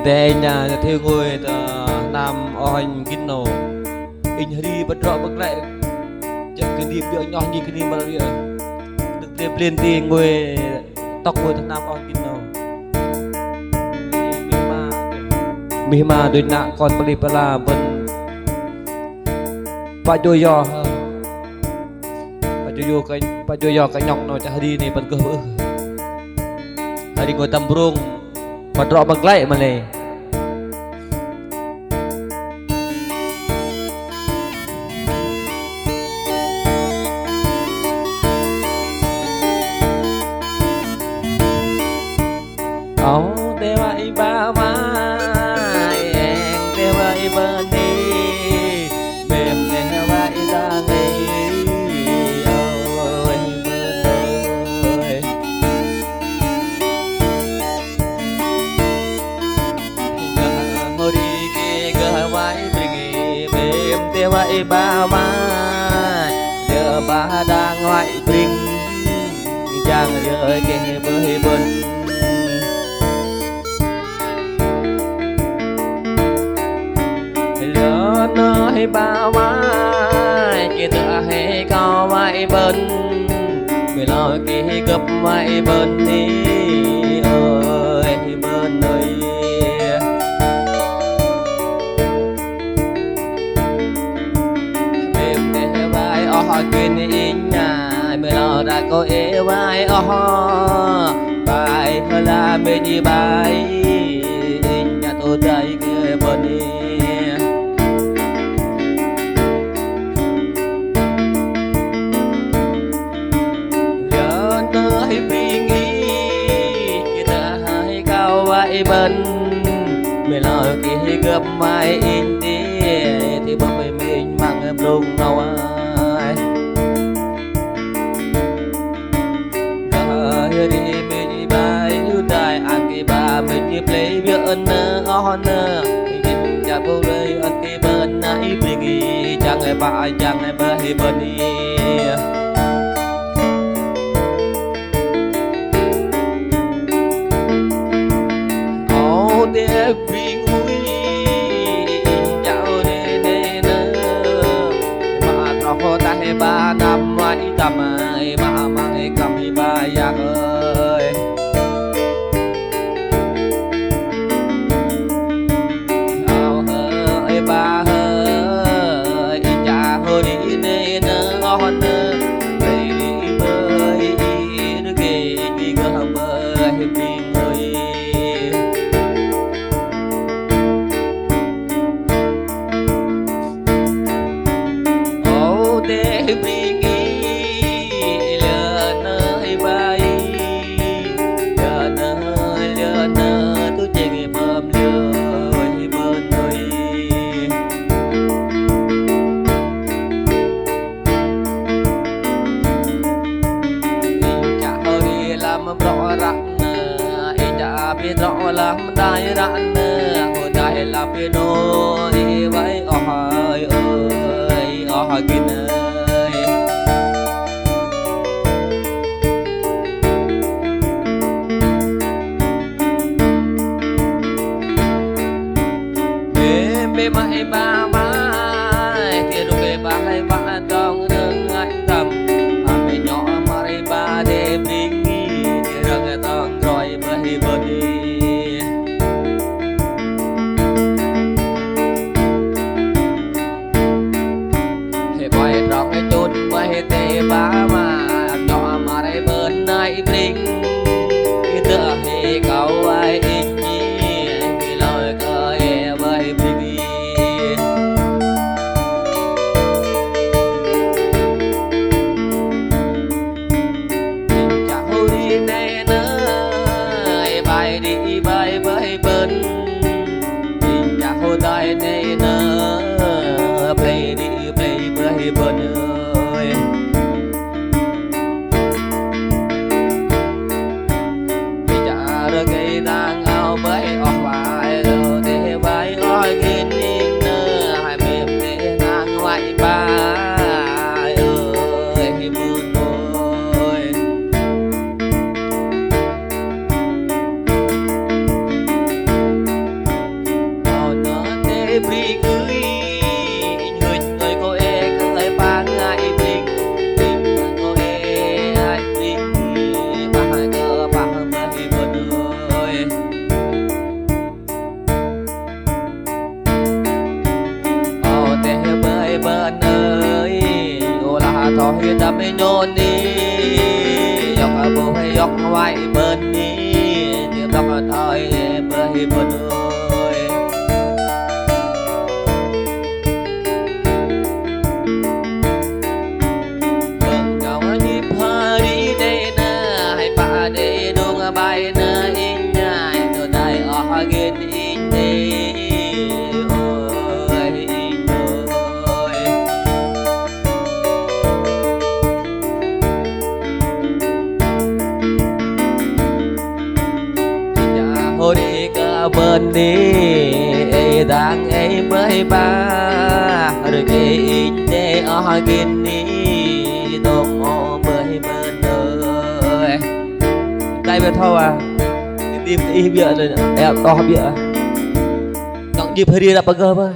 Tè nhà theo người nam oanh kinh nổ in đi bất rõ bất lại chắc cái điệp biểu nhỏ như cái đi mà được điệp liên tiền người tóc người thằng nam oanh kinh nổ mi mà đôi nạ còn bali pala bên ba đôi giò ba đôi giò cái nhọc nó chắc đi này bên cơ bự hari ngồi tầm rung bất rõ bất lại mà này để vậy ba mai em để vậy bên đi mềm để vậy ra đi ôi bên ơi ngồi đi kia gỡ vậy bình mềm để vậy ba mai giờ ba đang ngoại bình chẳng rơi kia bơi bên nơi bao mai kia tựa hay cao vai bên người lo kia gấp vai bên đi ơi bên ơi mềm để vai o quên in nhà người lo đã có ế vai o bài hơi là bên đi bài in nhà tôi đây kia bên đi bên mình lo kia gấp mai in đi thì bố mình mang em luôn nào ai gỡ đi mình bài yêu đại ăn kia ba mình đi play biết ơn on mình cha bố đây ăn kia bên này mình chẳng ai ba chẳng ai ba thì bên đi để bình uy dạo này nè mà nó ta hay ba năm mai tầm ai mà mang cầm ba giang ơi ơi ba ơi cha hơi đi nè ngon đi bơi nước kia đi gom bơi bình ơi để bình yên lỡ nơi bay lỡ nơi tôi chỉ bơm lưới bên nơi chả hơi làm rõ ràng chả biết rõ làm đại rạng hồi đại làm piano đi với ơi ơi kinh mê mãi ba mai thì lúc về ba hay ba trong rừng anh tầm mẹ nhỏ mà đây ba đêm đi thì rừng tòng rồi bơi bơi thì quay trong cái chút quay tê ba mà nhỏ mà đây bên này linh tựa thì cầu ai in thì lời cười bơi bơi đi bay với bên nhìn nhà hồ tay này nơ play đi play với bên ơi vì chả được cái đang ao với ở ngoài rồi để vai oi kinh in hai mềm để ngang ngoại ba ơi buồn ơi bring ơi người cô e người ba ngại bring cô e ai bring ba cơ ba mới bên ơi ô thế bơi bên ơi ô là thôi đam mê nhôn đi dọc bố hay dọc ngoài bên đi tìm dọc thôi bơi bên ơi bừng nhau nhịp hoa đi đây na hay pa đây đông bay na in nhai từ đây ở ghiền in đi ơi in ơi hồi đi cả bên đi đang ấy mới ba rồi kê in để ở ghiền đi đông ô mới bên ơi đây bên thôi à tìm đi bịa rồi em to bịa đặng đi phải đi là bơ cơ thôi